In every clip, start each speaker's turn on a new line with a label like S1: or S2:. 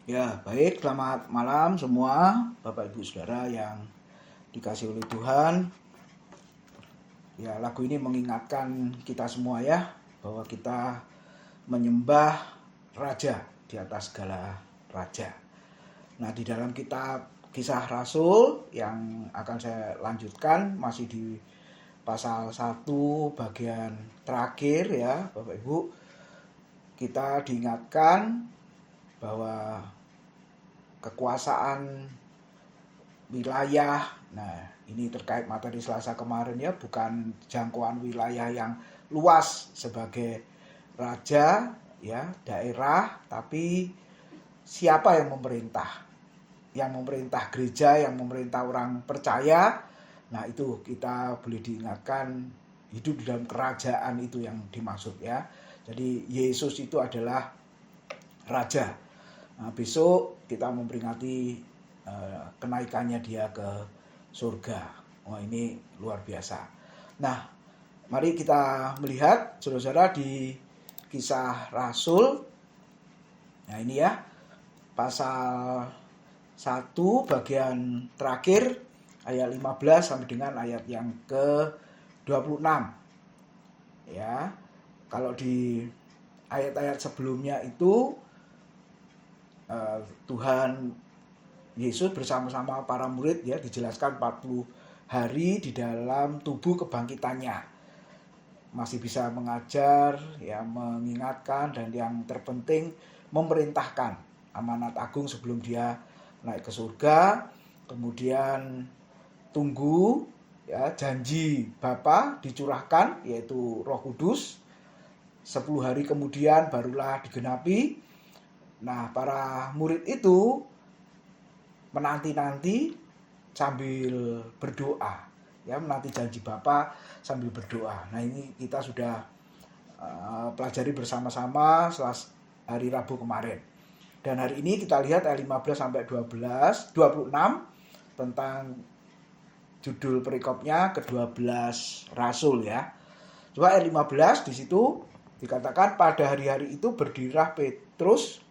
S1: Ya, baik. Selamat malam semua, Bapak Ibu Saudara yang dikasihi oleh Tuhan. Ya, lagu ini mengingatkan kita semua ya, bahwa kita menyembah Raja di atas segala raja. Nah, di dalam kitab Kisah Rasul yang akan saya lanjutkan masih di pasal 1 bagian terakhir ya, Bapak Ibu. Kita diingatkan bahwa kekuasaan wilayah, nah ini terkait materi Selasa kemarin ya, bukan jangkauan wilayah yang luas sebagai raja ya, daerah, tapi siapa yang memerintah? Yang memerintah gereja, yang memerintah orang percaya. Nah itu kita boleh diingatkan, hidup di dalam kerajaan itu yang dimaksud ya. Jadi Yesus itu adalah raja. Nah, besok kita memperingati kenaikannya dia ke surga. Wah, ini luar biasa. Nah, mari kita melihat saudara-saudara di Kisah Rasul. Nah, ini ya, pasal 1 bagian terakhir ayat 15 sampai dengan ayat yang ke-26. Ya. Kalau di ayat-ayat sebelumnya itu Tuhan Yesus bersama-sama para murid ya dijelaskan 40 hari di dalam tubuh kebangkitannya. Masih bisa mengajar, ya mengingatkan, dan yang terpenting memerintahkan amanat agung sebelum dia naik ke surga. Kemudian tunggu ya janji Bapa dicurahkan, yaitu Roh Kudus. 10 hari kemudian barulah digenapi. Nah, para murid itu menanti-nanti sambil berdoa, ya menanti janji Bapa sambil berdoa. Nah, ini kita sudah pelajari bersama-sama setelah hari Rabu kemarin. Dan hari ini kita lihat ayat 15 sampai 26 tentang judul perikopnya ke-12 Rasul ya. Coba ayat 15 di situ dikatakan, pada hari-hari itu berdirilah Petrus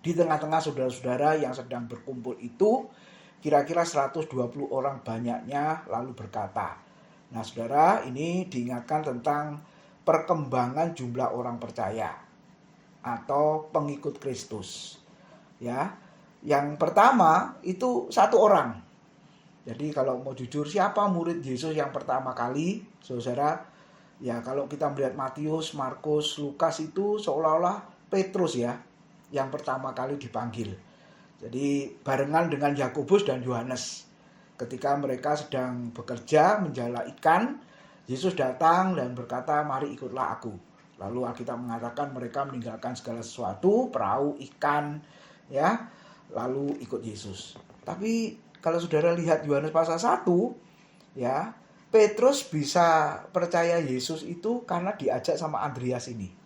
S1: di tengah-tengah saudara-saudara yang sedang berkumpul itu, kira-kira 120 orang banyaknya, lalu berkata. Nah, saudara, ini diingatkan tentang perkembangan jumlah orang percaya atau pengikut Kristus. Ya. Yang pertama itu 1 orang. Jadi kalau mau jujur, siapa murid Yesus yang pertama kali, saudara? Ya, kalau kita melihat Matius, Markus, Lukas itu seolah-olah Petrus ya yang pertama kali dipanggil. Jadi barengan dengan Yakobus dan Yohanes. Ketika mereka sedang bekerja menjala ikan, Yesus datang dan berkata, "Mari ikutlah aku." Lalu Alkitab mengatakan mereka meninggalkan segala sesuatu, perahu, ikan, ya, lalu ikut Yesus. Tapi kalau saudara lihat Yohanes pasal 1, ya, Petrus bisa percaya Yesus itu karena diajak sama Andreas ini.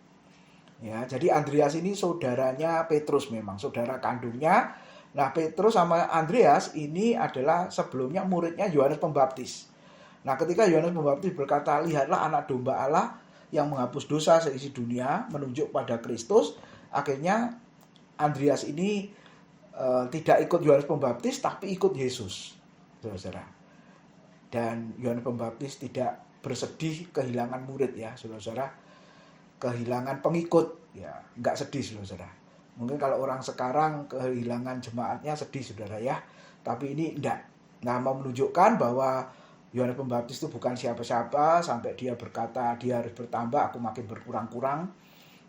S1: Ya, jadi Andreas ini saudaranya Petrus, memang saudara kandungnya. Nah, Petrus sama Andreas ini adalah sebelumnya muridnya Yohanes Pembaptis. Nah, ketika Yohanes Pembaptis berkata, "Lihatlah anak domba Allah yang menghapus dosa seisi dunia," menunjuk pada Kristus, akhirnya Andreas ini tidak ikut Yohanes Pembaptis tapi ikut Yesus, saudara. Dan Yohanes Pembaptis tidak bersedih kehilangan murid ya, saudara. Kehilangan pengikut ya, nggak sedih, saudara. Mungkin kalau orang sekarang kehilangan jemaatnya sedih, saudara ya. Tapi ini enggak. Nah, mau menunjukkan bahwa Yohanes Pembaptis itu bukan siapa-siapa sampai dia berkata dia harus bertambah, aku makin berkurang-kurang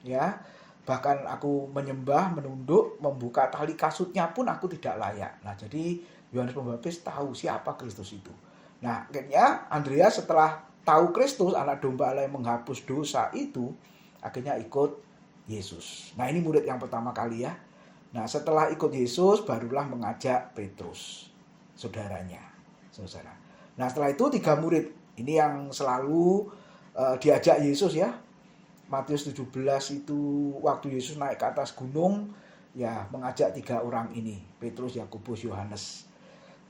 S1: ya. Bahkan aku menyembah, menunduk, membuka tali kasutnya pun aku tidak layak. Nah, jadi Yohanes Pembaptis tahu siapa Kristus itu. Nah, akhirnya Andreas setelah tahu Kristus, anak domba Allah yang menghapus dosa itu, akhirnya ikut Yesus. Nah, ini murid yang pertama kali ya. Nah, setelah ikut Yesus barulah mengajak Petrus, saudaranya, saudara. Nah, setelah itu 3 murid ini yang selalu diajak Yesus ya. Matius 17 itu waktu Yesus naik ke atas gunung ya, mengajak 3 orang ini, Petrus, Yakobus, Yohanes.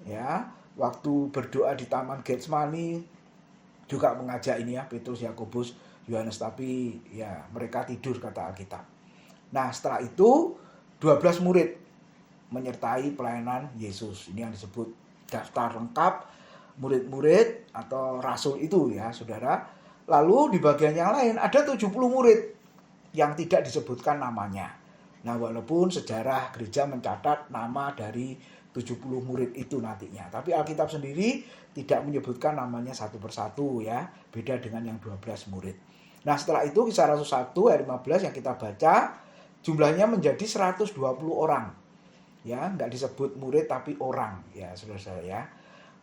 S1: Ya, waktu berdoa di Taman Getsemani juga mengajak ini ya, Petrus, Yakobus, Yohanes, tapi ya mereka tidur kata Alkitab. Nah, setelah itu 12 murid. menyertai pelayanan Yesus. Ini yang disebut daftar lengkap murid-murid atau rasul itu ya saudara. Lalu di bagian yang lain ada 70 murid yang tidak disebutkan namanya. Nah walaupun sejarah gereja mencatat nama dari 70 murid itu nantinya. Tapi Alkitab sendiri tidak menyebutkan namanya satu persatu ya. Beda dengan yang 12 murid. Nah setelah itu Kisah Rasul 1 ayat 15 yang kita baca, jumlahnya menjadi 120 orang. Ya, enggak disebut murid tapi orang ya saudara-saudara ya.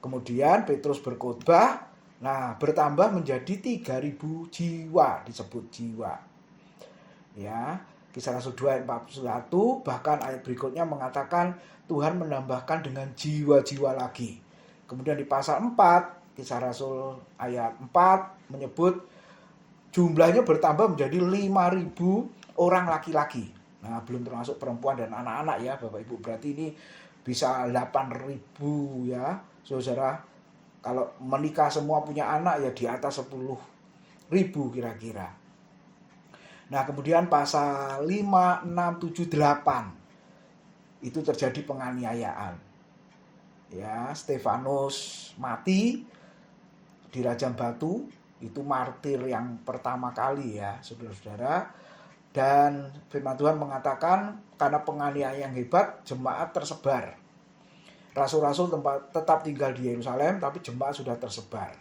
S1: Kemudian Petrus berkhotbah, nah bertambah menjadi 3.000 jiwa, disebut jiwa. Ya, Kisah Rasul 2 ayat 41, bahkan ayat berikutnya mengatakan Tuhan menambahkan dengan jiwa-jiwa lagi. Kemudian di pasal 4, Kisah Rasul ayat 4 menyebut jumlahnya bertambah menjadi 5.000 orang laki-laki. Nah, belum termasuk perempuan dan anak-anak ya, Bapak Ibu. Berarti ini bisa 8.000 ya. Saudara, kalau menikah semua punya anak ya di atas 10.000 kira-kira. Nah, kemudian pasal 5, 6, 7, 8 itu terjadi penganiayaan. Ya, Stefanus mati di Rajam Batu, itu martir yang pertama kali ya, saudara-saudara. Dan firman Tuhan mengatakan karena penganiayaan yang hebat, jemaat tersebar. Rasul-rasul tetap tinggal di Yerusalem, tapi jemaat sudah tersebar.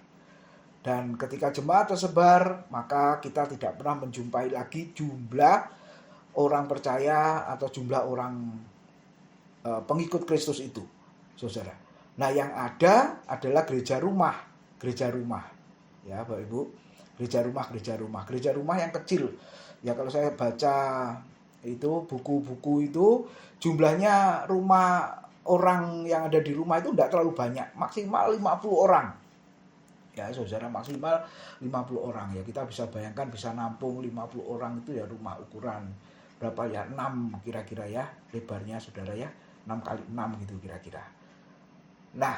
S1: Dan ketika jemaat tersebar, maka kita tidak pernah menjumpai lagi jumlah orang percaya atau jumlah orang pengikut Kristus itu, saudara. Nah, yang ada adalah gereja rumah, ya, Bapak Ibu, gereja rumah yang kecil. Ya, kalau saya baca itu buku-buku itu, jumlahnya rumah orang yang ada di rumah itu tidak terlalu banyak, maksimal 50 orang. Ya, saudara, maksimal 50 orang. Ya, kita bisa bayangkan bisa nampung 50 orang itu ya rumah ukuran berapa ya? 6 kira-kira ya, lebarnya saudara ya. 6 kali 6 gitu kira-kira. Nah,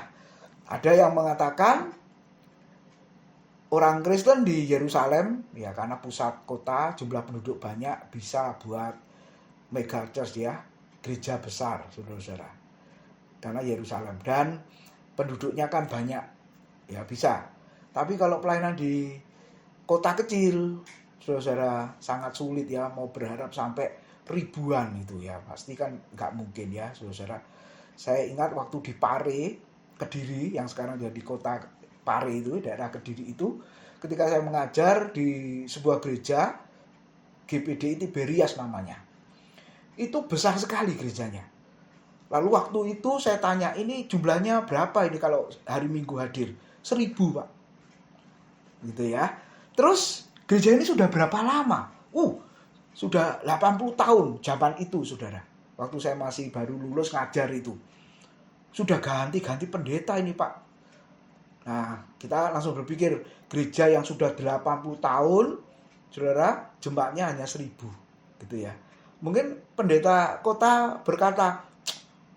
S1: ada yang mengatakan orang Kristen di Yerusalem ya karena pusat kota, jumlah penduduk banyak, bisa buat mega church ya, gereja besar, saudara-saudara. Karena Yerusalem dan penduduknya kan banyak, ya bisa. Tapi kalau pelayanan di kota kecil, saudara-saudara, sangat sulit ya, mau berharap sampai ribuan itu ya, pasti kan nggak mungkin ya, saudara-saudara. Saya ingat waktu di Pare, Kediri, yang sekarang jadi kota Pare itu, daerah Kediri itu, ketika saya mengajar di sebuah gereja, GPDI Tiberias namanya, itu besar sekali gerejanya. Lalu waktu itu saya tanya, ini jumlahnya berapa ini kalau hari Minggu hadir? 1.000 Pak. Gitu ya. Terus gereja ini sudah berapa lama? Sudah 80 tahun zaman itu saudara. Waktu saya masih baru lulus ngajar itu. Sudah ganti-ganti pendeta ini Pak. Nah, kita langsung berpikir, gereja yang sudah 80 tahun, saudara, jemaatnya hanya 1.000. Gitu ya. Mungkin pendeta kota berkata,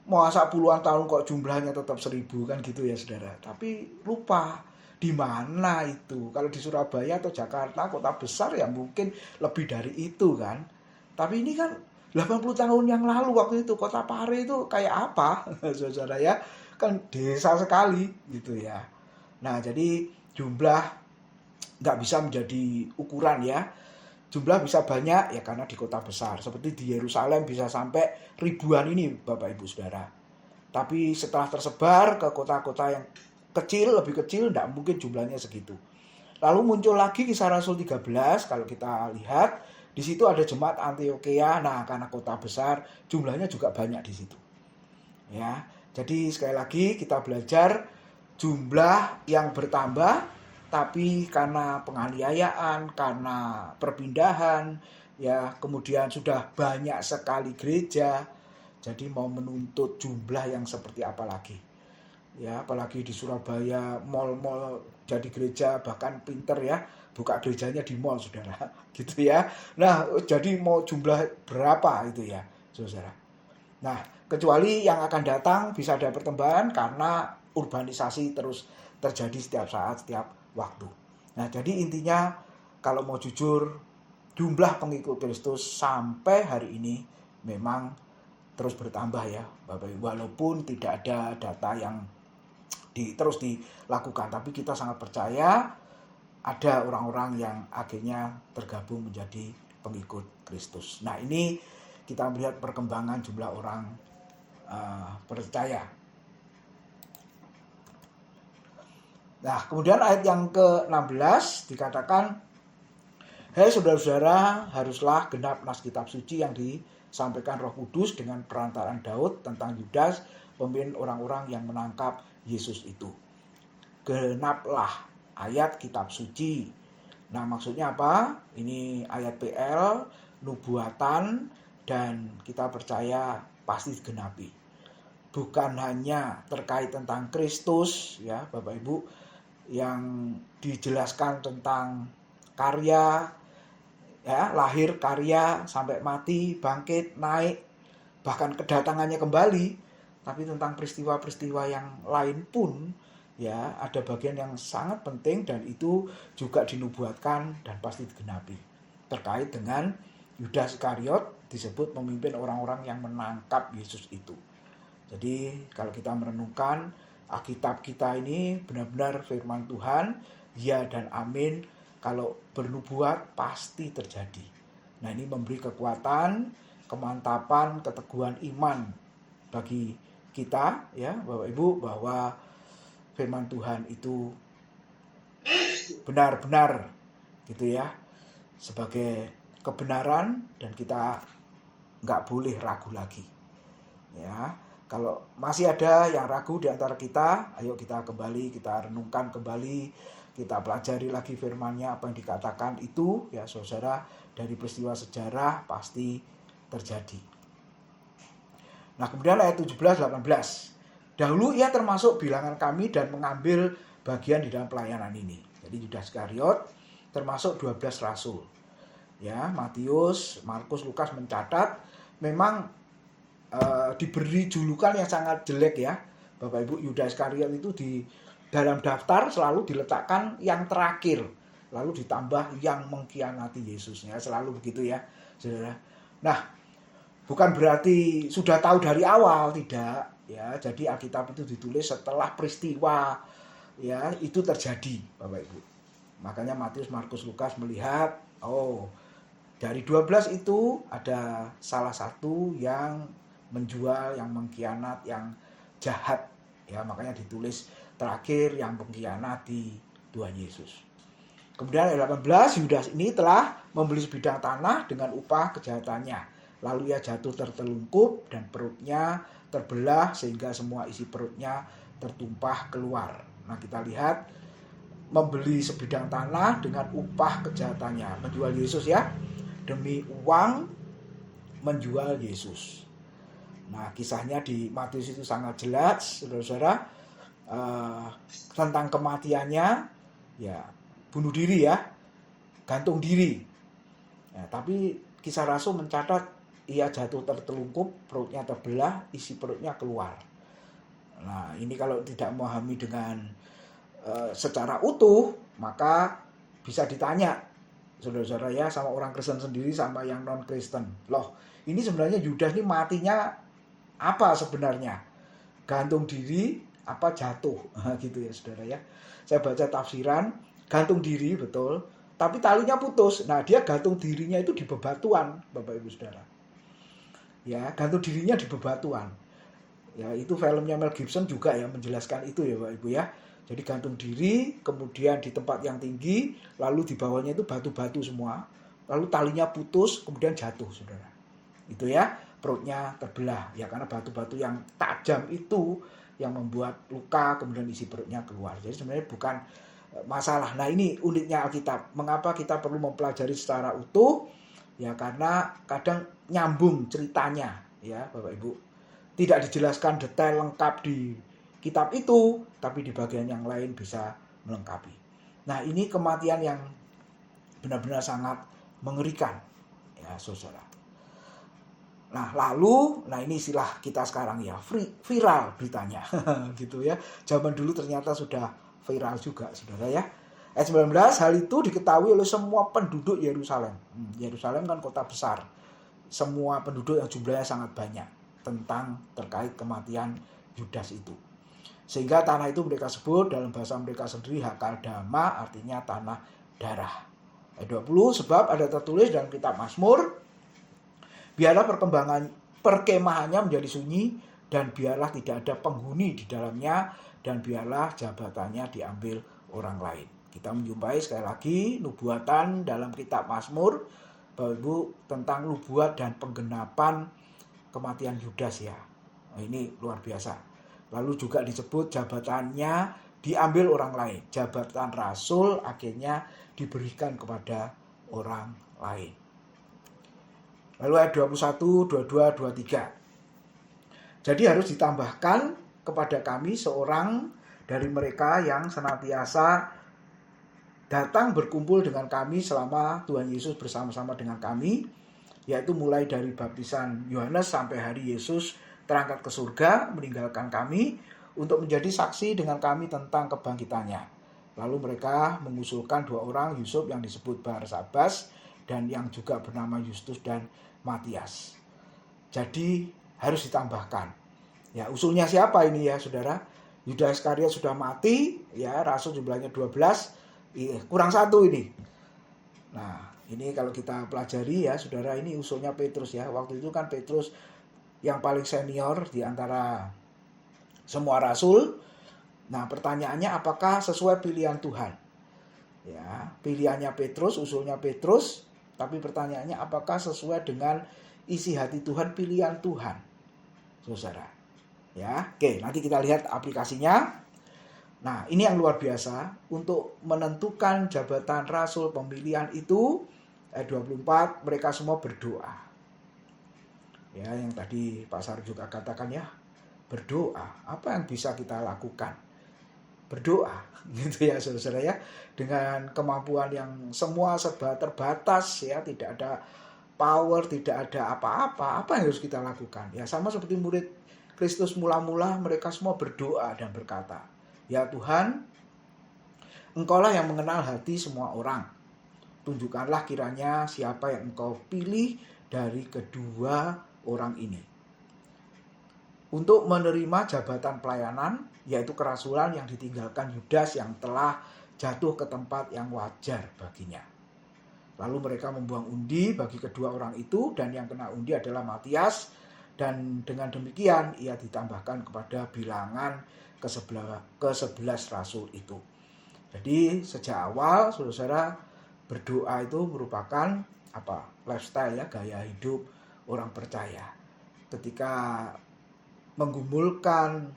S1: masa puluhan tahun kok jumlahnya tetap 1.000 kan gitu ya saudara. Tapi lupa di mana itu. Kalau di Surabaya atau Jakarta kota besar ya mungkin lebih dari itu kan. Tapi ini kan 80 tahun yang lalu waktu itu kota Pare itu kayak apa saudara ya. Kan desa sekali gitu ya. Nah jadi jumlah nggak bisa menjadi ukuran ya. Jumlah bisa banyak ya karena di kota besar. Seperti di Yerusalem bisa sampai ribuan ini Bapak Ibu Saudara. Tapi setelah tersebar ke kota-kota yang kecil, lebih kecil, tidak mungkin jumlahnya segitu. Lalu muncul lagi Kisah Rasul 13, kalau kita lihat, di situ ada jemaat Antiokhia. Nah, karena kota besar, jumlahnya juga banyak di situ. Ya, jadi sekali lagi kita belajar jumlah yang bertambah, tapi karena penganiayaan, karena perpindahan, ya kemudian sudah banyak sekali gereja, jadi mau menuntut jumlah yang seperti apa lagi. Ya, apalagi di Surabaya, mall-mall jadi gereja, bahkan pinter ya, buka gerejanya di mall, saudara. Gitu ya. Nah, jadi mau jumlah berapa itu ya, saudara. Nah, kecuali yang akan datang bisa ada pertambahan karena urbanisasi terus terjadi setiap saat, setiap waktu. Nah, jadi intinya kalau mau jujur, jumlah pengikut Kristus sampai hari ini memang terus bertambah ya Bapak Ibu, walaupun tidak ada data yang terus dilakukan, tapi kita sangat percaya ada orang-orang yang akhirnya tergabung menjadi pengikut Kristus. Nah, ini kita melihat perkembangan jumlah orang percaya. Nah, kemudian ayat yang ke-16 dikatakan, "Hai saudara-saudara, haruslah genap nas kitab suci yang disampaikan Roh Kudus dengan perantaraan Daud tentang Yudas, pemimpin orang-orang yang menangkap Yesus itu." Genaplah ayat kitab suci. Nah, maksudnya apa? Ini ayat PL, nubuatan, dan kita percaya pasti digenapi. Bukan hanya terkait tentang Kristus ya Bapak Ibu, yang dijelaskan tentang karya ya, lahir, karya, sampai mati, bangkit, naik, bahkan kedatangannya kembali, tapi tentang peristiwa-peristiwa yang lain pun ya ada bagian yang sangat penting, dan itu juga dinubuatkan dan pasti digenapi. Terkait dengan Yudas Iskariot disebut memimpin orang-orang yang menangkap Yesus itu. Jadi kalau kita merenungkan Alkitab kita ini benar-benar firman Tuhan, ya dan amin. Kalau bernubuat pasti terjadi. Nah, ini memberi kekuatan, kemantapan, keteguhan iman bagi kita ya Bapak Ibu, bahwa firman Tuhan itu benar-benar gitu ya, sebagai kebenaran, dan kita nggak boleh ragu lagi ya. Kalau masih ada yang ragu di antara kita, ayo kita kembali, kita renungkan kembali, kita pelajari lagi firman-Nya, apa yang dikatakan itu ya saudara, dari peristiwa sejarah pasti terjadi. Nah, kemudian ayat 17-18. "Dahulu ia termasuk bilangan kami dan mengambil bagian di dalam pelayanan ini." Jadi Yudas Iskariot termasuk 12 rasul. Ya, Matius, Markus, Lukas mencatat memang diberi julukan yang sangat jelek ya Bapak Ibu. Yudas Iskariot itu di dalam daftar selalu diletakkan yang terakhir, lalu ditambah yang mengkhianati Yesus ya, selalu begitu ya saudara. Nah, bukan berarti sudah tahu dari awal, tidak ya. Jadi Alkitab itu ditulis setelah peristiwa ya itu terjadi Bapak Ibu. Makanya Matius, Markus, Lukas melihat, oh, dari 12 itu ada salah satu yang menjual, yang mengkhianat, yang jahat ya, makanya ditulis terakhir yang mengkhianati Tuhan Yesus. Kemudian ayat 18, Yudas ini telah membeli sebidang tanah dengan upah kejahatannya, lalu ia jatuh tertelungkup dan perutnya terbelah sehingga semua isi perutnya tertumpah keluar. Nah, kita lihat membeli sebidang tanah dengan upah kejahatannya, menjual Yesus ya, demi uang menjual Yesus. Nah, kisahnya di Matius itu sangat jelas, saudara-saudara, tentang kematiannya, ya bunuh diri ya, gantung diri. Ya, tapi Kisah Rasul mencatat ia jatuh tertelungkup, perutnya terbelah, isi perutnya keluar. Nah, ini kalau tidak memahami dengan secara utuh, maka bisa ditanya, saudara-saudara ya, sama orang Kristen sendiri sama yang non-Kristen. Loh, ini sebenarnya Yudas ini matinya apa sebenarnya? Gantung diri apa jatuh? Gitu ya saudara ya. Saya baca tafsiran, gantung diri betul, tapi talinya putus. Nah, dia gantung dirinya itu di bebatuan, Bapak Ibu Saudara. Ya, gantung dirinya di bebatuan. Ya, itu filmnya Mel Gibson juga ya menjelaskan itu ya Bapak Ibu ya. Jadi gantung diri, kemudian di tempat yang tinggi, lalu di bawahnya itu batu-batu semua, lalu talinya putus, kemudian jatuh saudara. Itu ya, perutnya terbelah ya, karena batu-batu yang tajam itu yang membuat luka, kemudian isi perutnya keluar. Jadi sebenarnya bukan masalah. Nah, ini uniknya Alkitab. Mengapa kita perlu mempelajari secara utuh? Ya karena kadang nyambung ceritanya ya Bapak Ibu. Tidak dijelaskan detail lengkap di kitab itu, tapi di bagian yang lain bisa melengkapi. Nah, ini kematian yang benar-benar sangat mengerikan ya saudara. Nah, lalu, ini istilah kita sekarang ya, viral beritanya gitu ya. Zaman dulu ternyata sudah viral juga saudara ya. Ayat 19, hal itu diketahui oleh semua penduduk Yerusalem. Yerusalem kan kota besar. Semua penduduk yang jumlahnya sangat banyak. tentang terkait kematian Yudas itu. Sehingga tanah itu mereka sebut dalam bahasa mereka sendiri Hakaldama, artinya tanah darah. Ayat 20, sebab ada tertulis dalam kitab Mazmur, biarlah perkemahannya menjadi sunyi, dan biarlah tidak ada penghuni di dalamnya, dan biarlah jabatannya diambil orang lain. Kita menjumpai sekali lagi nubuatan dalam kitab Mazmur, Bapak Ibu, tentang nubuat dan penggenapan kematian Yudas ya. Nah, ini luar biasa. Lalu juga disebut jabatannya diambil orang lain. Jabatan rasul akhirnya diberikan kepada orang lain. Lalu ayat 21, 22, 23. Jadi harus ditambahkan kepada kami seorang dari mereka yang senantiasa datang berkumpul dengan kami selama Tuhan Yesus bersama-sama dengan kami, yaitu mulai dari baptisan Yohanes sampai hari Yesus terangkat ke surga meninggalkan kami untuk menjadi saksi dengan kami tentang kebangkitannya. Lalu mereka mengusulkan 2 orang, Yusuf yang disebut Barsabas dan yang juga bernama Justus dan Matias. Jadi harus ditambahkan. Ya, usulnya siapa ini ya saudara? Yudas Iskariot sudah mati, ya rasul jumlahnya 12, kurang 1 ini. Nah, ini kalau kita pelajari ya saudara, ini usulnya Petrus ya. Waktu itu kan Petrus yang paling senior di antara semua rasul. Nah, pertanyaannya apakah sesuai pilihan Tuhan? Ya, pilihannya Petrus, usulnya Petrus, tapi pertanyaannya apakah sesuai dengan isi hati Tuhan, pilihan Tuhan? Saudara. Ya, oke, nanti kita lihat aplikasinya. Nah, ini yang luar biasa. Untuk menentukan jabatan rasul pemilihan itu, ayat 24, mereka semua berdoa. Ya, yang tadi Pak Sar juga katakan ya, berdoa. Apa yang bisa kita lakukan? Berdoa, gitu ya saudara ya. Dengan kemampuan yang semua serba terbatas ya, tidak ada power, tidak ada apa-apa. Apa yang harus kita lakukan? Ya sama seperti murid Kristus mula-mula, mereka semua berdoa dan berkata, ya Tuhan, Engkaulah yang mengenal hati semua orang. Tunjukkanlah kiranya siapa yang Engkau pilih dari kedua orang ini untuk menerima jabatan pelayanan, yaitu kerasulan yang ditinggalkan Yudas yang telah jatuh ke tempat yang wajar baginya. Lalu mereka membuang undi bagi kedua orang itu, dan yang kena undi adalah Matias, dan dengan demikian ia ditambahkan kepada bilangan ke-11 rasul itu. Jadi sejak awal saudara, berdoa itu merupakan lifestyle ya, gaya hidup orang percaya. Ketika menggumulkan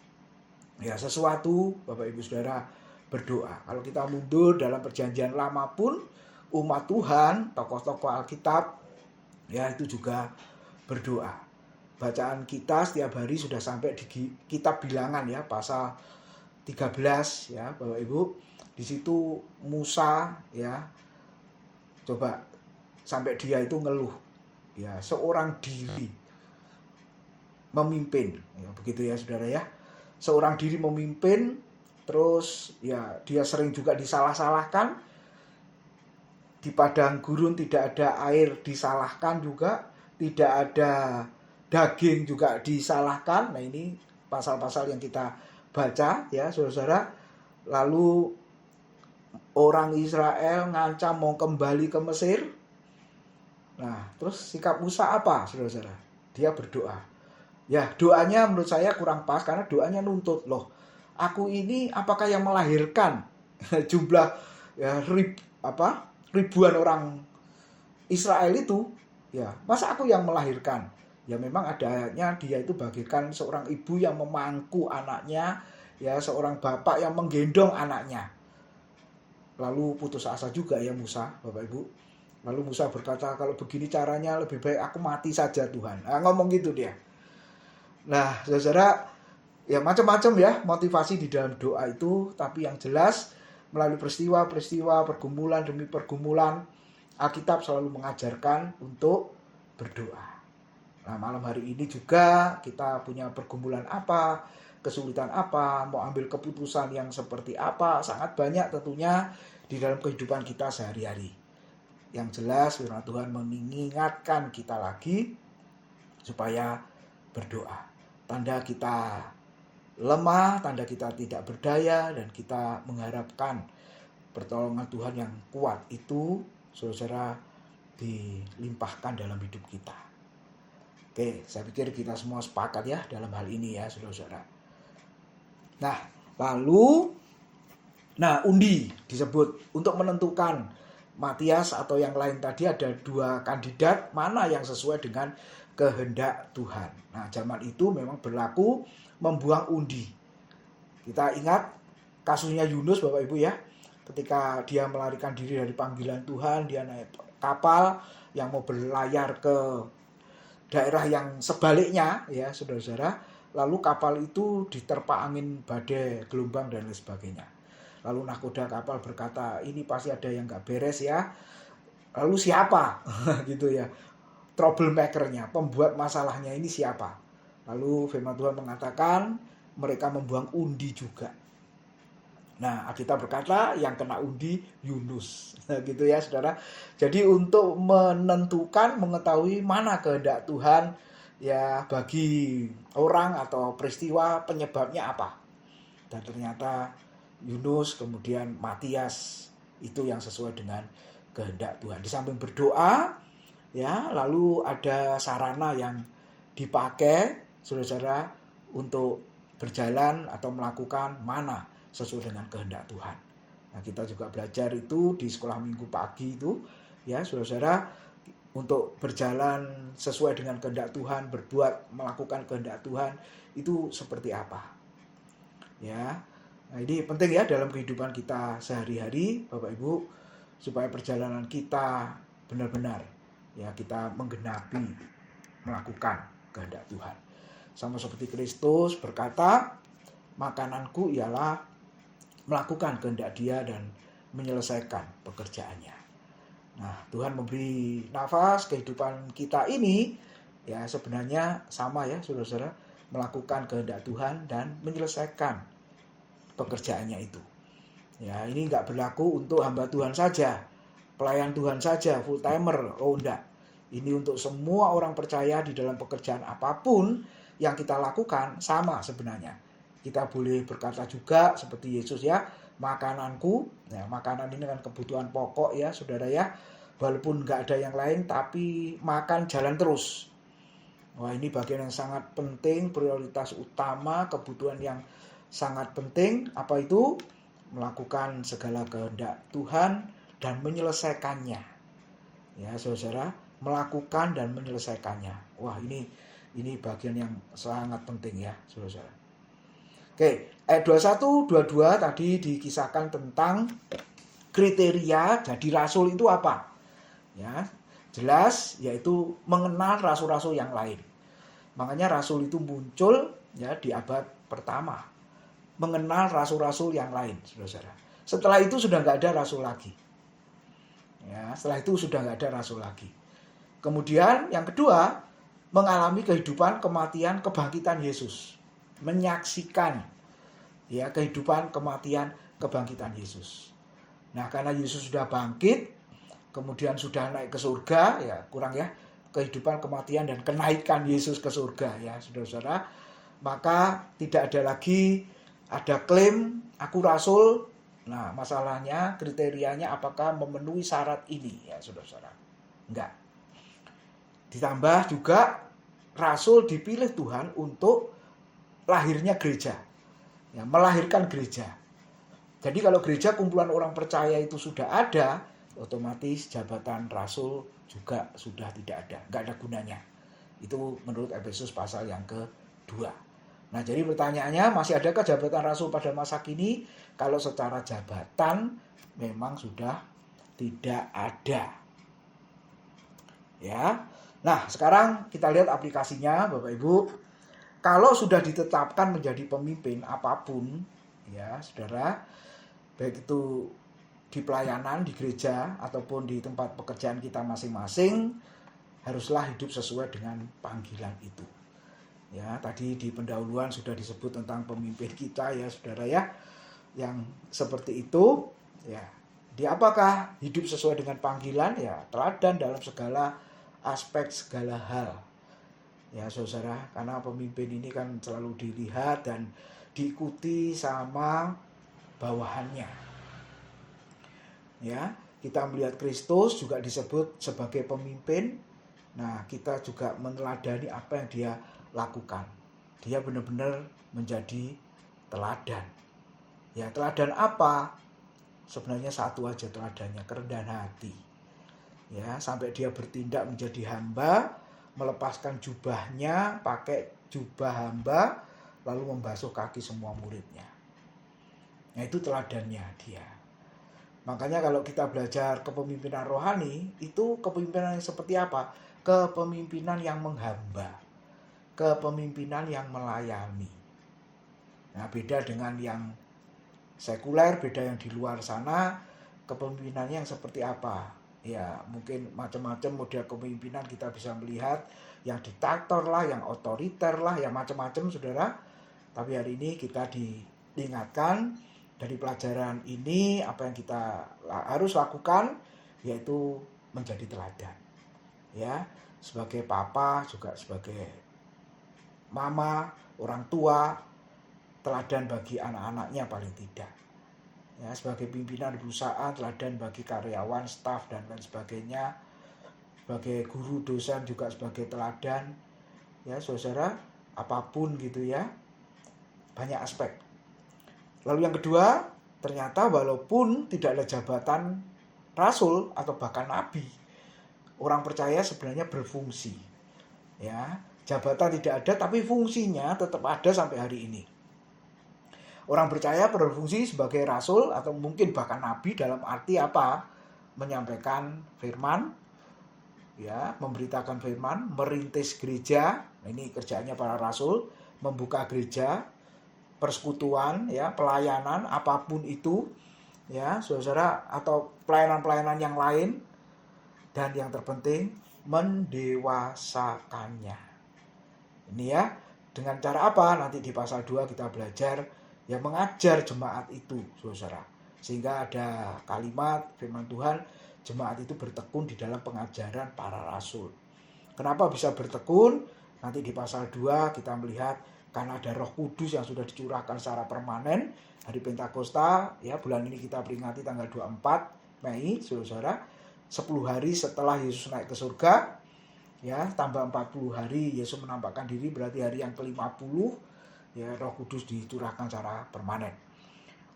S1: ya sesuatu, Bapak Ibu Saudara berdoa. Kalau kita mundur dalam perjanjian lama pun, umat Tuhan, tokoh-tokoh Alkitab ya itu juga berdoa. Bacaan kita setiap hari sudah sampai di kitab Bilangan ya, pasal 13 ya Bapak Ibu. Di situ Musa ya, coba sampai dia itu ngeluh ya, seorang diri memimpin ya, begitu ya saudara ya, seorang diri memimpin, terus ya dia sering juga disalah-salahkan, di padang gurun tidak ada air disalahkan juga, tidak ada daging juga disalahkan. Nah ini pasal-pasal yang kita baca ya saudara. Lalu orang Israel ngancam mau kembali ke Mesir. Nah terus sikap Musa apa saudara? Dia berdoa. Ya doanya menurut saya kurang pas, karena doanya nuntut, loh aku ini apakah yang melahirkan jumlah ya, ribuan orang Israel itu ya, masa aku yang melahirkan? Ya memang ada ayatnya, dia itu bagaikan seorang ibu yang memangku anaknya, ya seorang bapak yang menggendong anaknya. Lalu putus asa juga ya Musa, Bapak Ibu. Lalu Musa berkata, kalau begini caranya lebih baik aku mati saja Tuhan. Nah, ngomong gitu dia. Nah, saudara, ya macam-macam ya motivasi di dalam doa itu, tapi yang jelas melalui peristiwa-peristiwa, pergumulan demi pergumulan, Alkitab selalu mengajarkan untuk berdoa. Nah, malam hari ini juga kita punya pergumulan apa, kesulitan apa, mau ambil keputusan yang seperti apa, sangat banyak tentunya di dalam kehidupan kita sehari-hari. Yang jelas firman Tuhan mengingatkan kita lagi supaya berdoa. Tanda kita lemah, tanda kita tidak berdaya, dan kita mengharapkan pertolongan Tuhan yang kuat itu, saudara, dilimpahkan dalam hidup kita. Oke, saya pikir kita semua sepakat ya dalam hal ini ya, saudara-saudara. Nah, lalu, undi disebut untuk menentukan Matias atau yang lain tadi. Ada 2 kandidat mana yang sesuai dengan kehendak Tuhan. Nah, zaman itu memang berlaku membuang undi. Kita ingat kasusnya Yunus, Bapak Ibu ya. Ketika dia melarikan diri dari panggilan Tuhan, dia naik kapal yang mau berlayar ke daerah yang sebaliknya ya, saudara-saudara. Lalu kapal itu diterpa angin badai, gelombang dan lain sebagainya. Lalu nahkoda kapal berkata, ini pasti ada yang gak beres ya. Lalu siapa? gitu ya. Troublemaker-nya, pembuat masalahnya ini siapa? Lalu firman Tuhan mengatakan mereka membuang undi juga. Nah, Alkitab berkata yang kena undi Yunus. Nah, gitu ya, saudara. Jadi untuk menentukan, mengetahui mana kehendak Tuhan ya bagi orang atau peristiwa, penyebabnya apa. Dan ternyata Yunus kemudian Matias itu yang sesuai dengan kehendak Tuhan. Di samping berdoa ya, lalu ada sarana yang dipakai saudara-saudara untuk berjalan atau melakukan mana sesuai dengan kehendak Tuhan. Nah, kita juga belajar itu di sekolah minggu pagi itu ya, saudara-saudara, untuk berjalan sesuai dengan kehendak Tuhan, berbuat melakukan kehendak Tuhan itu seperti apa. Ya. Nah, ini penting ya dalam kehidupan kita sehari-hari, Bapak Ibu, supaya perjalanan kita benar-benar ya kita menggenapi melakukan kehendak Tuhan. Sama seperti Kristus berkata, makananku ialah melakukan kehendak Dia dan menyelesaikan pekerjaannya. Nah, Tuhan memberi nafas kehidupan kita ini ya sebenarnya sama ya, saudara-saudara, melakukan kehendak Tuhan dan menyelesaikan pekerjaannya itu. Ya, ini enggak berlaku untuk hamba Tuhan saja, pelayan Tuhan saja, full timer. Oh, enggak. Ini untuk semua orang percaya di dalam pekerjaan apapun yang kita lakukan sama sebenarnya. Kita boleh berkata juga seperti Yesus ya, makananku, ya makanan ini kan kebutuhan pokok ya saudara ya, walaupun nggak ada yang lain tapi makan jalan terus. Wah, ini bagian yang sangat penting, prioritas utama, kebutuhan yang sangat penting. Apa itu? Melakukan segala kehendak Tuhan dan menyelesaikannya. Ya saudara, melakukan dan menyelesaikannya. Wah, ini bagian yang sangat penting ya saudara. Oke, ayat 21, 22 tadi dikisahkan tentang kriteria jadi rasul itu apa. Ya, jelas yaitu mengenal rasul-rasul yang lain. Makanya rasul itu muncul ya di abad pertama. Mengenal rasul-rasul yang lain, saudara. Setelah itu sudah nggak ada rasul lagi. Ya, setelah itu sudah nggak ada rasul lagi. Kemudian yang kedua, mengalami kehidupan, kematian, kebangkitan Yesus. Menyaksikan ya kehidupan, kematian, kebangkitan Yesus. Nah, karena Yesus sudah bangkit, kemudian sudah naik ke surga, ya kurang ya, kehidupan, kematian, dan kenaikan Yesus ke surga ya saudara-saudara, maka tidak ada lagi ada klaim aku rasul. Nah, masalahnya kriterianya apakah memenuhi syarat ini ya saudara-saudara? Enggak. Ditambah juga rasul dipilih Tuhan untuk lahirnya gereja, ya, melahirkan gereja. Jadi kalau gereja kumpulan orang percaya itu sudah ada, otomatis jabatan rasul juga sudah tidak ada, nggak ada gunanya. Itu menurut Efesus pasal yang kedua. Nah, jadi pertanyaannya, masih adakah jabatan rasul pada masa kini? Kalau secara jabatan memang sudah tidak ada. Ya. Nah, sekarang kita lihat aplikasinya, Bapak Ibu. Kalau sudah ditetapkan menjadi pemimpin apapun, ya saudara, baik itu di pelayanan, di gereja, ataupun di tempat pekerjaan kita masing-masing, haruslah hidup sesuai dengan panggilan itu. Ya, tadi di pendahuluan sudah disebut tentang pemimpin kita ya saudara ya, yang seperti itu, ya. Di apakah hidup sesuai dengan panggilan? Ya, teladan dalam segala aspek, segala hal. Ya saudara, karena pemimpin ini kan selalu dilihat dan diikuti sama bawahannya. Ya, kita melihat Kristus juga disebut sebagai pemimpin. Nah, kita juga meneladani apa yang dia lakukan. Dia benar-benar menjadi teladan. Ya, teladan apa? Sebenarnya satu aja teladannya, kerendahan hati. Ya, sampai dia bertindak menjadi hamba, melepaskan jubahnya, pakai jubah hamba, lalu membasuh kaki semua muridnya. Nah, itu teladannya dia. Makanya kalau kita belajar kepemimpinan rohani, itu kepemimpinan yang seperti apa? Kepemimpinan yang menghamba, kepemimpinan yang melayani. Nah, beda dengan yang sekuler, beda yang di luar sana, kepemimpinannya yang seperti apa? Ya, mungkin macam-macam model kepemimpinan kita bisa melihat, yang diktator lah, yang otoriter lah, yang macam-macam saudara. Tapi hari ini kita diingatkan dari pelajaran ini, apa yang kita harus lakukan, yaitu menjadi teladan. Ya, sebagai papa, juga sebagai mama, orang tua, teladan bagi anak-anaknya paling tidak. Ya, sebagai pimpinan di perusahaan, teladan bagi karyawan, staf, dan lain sebagainya. Sebagai guru, dosen juga sebagai teladan. Ya, saudara, apapun gitu ya. Banyak aspek. Lalu yang kedua, ternyata walaupun tidak ada jabatan rasul atau bahkan nabi, orang percaya sebenarnya berfungsi. Ya, jabatan tidak ada tapi fungsinya tetap ada sampai hari ini. Orang percaya berfungsi sebagai rasul atau mungkin bahkan nabi dalam arti apa? Menyampaikan firman, ya, memberitakan firman, merintis gereja. Ini kerjaannya para rasul, membuka gereja, persekutuan, ya, pelayanan apapun itu, ya, saudara, atau pelayanan-pelayanan yang lain, dan yang terpenting mendewasakannya. Ini ya, dengan cara apa? Nanti di pasal 2 kita belajar yang mengajar jemaat itu, saudara. Sehingga ada kalimat firman Tuhan, jemaat itu bertekun di dalam pengajaran para rasul. Kenapa bisa bertekun? Nanti di pasal 2 kita melihat karena ada Roh Kudus yang sudah dicurahkan secara permanen hari Pentakosta, ya, bulan ini kita peringati tanggal 24 Mei, saudara. 10 hari setelah Yesus naik ke surga, ya, tambah 40 hari Yesus menampakkan diri, berarti hari yang ke-50, ya, Roh Kudus dicurahkan secara permanen.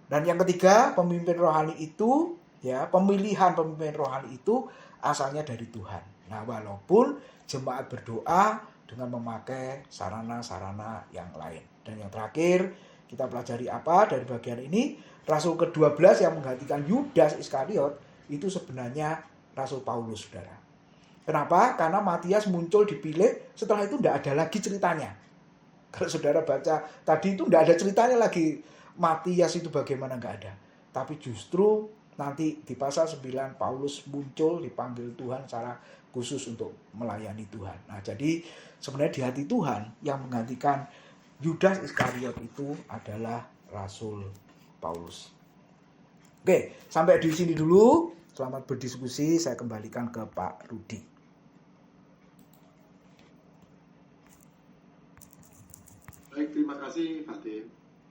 S1: Dan yang ketiga, pemimpin rohani itu, ya, pemilihan pemimpin rohani itu asalnya dari Tuhan. Nah, walaupun jemaat berdoa dengan memakai sarana-sarana yang lain. Dan yang terakhir, kita pelajari apa dari bagian ini? Rasul ke-12 yang menggantikan Yudas Iskariot itu sebenarnya Rasul Paulus, saudara. Kenapa? Karena Matias muncul dipilih, setelah itu tidak ada lagi ceritanya. Kalau saudara baca tadi itu tidak ada ceritanya lagi Matias itu bagaimana, nggak ada. Tapi justru nanti di pasal 9 Paulus muncul, dipanggil Tuhan secara khusus untuk melayani Tuhan. Nah, jadi sebenarnya di hati Tuhan yang menggantikan Yudas Iskariot itu adalah Rasul Paulus. Oke, sampai di sini dulu. Selamat berdiskusi. Saya kembalikan ke Pak Rudi.
S2: Baik, terima kasih Pak Tim.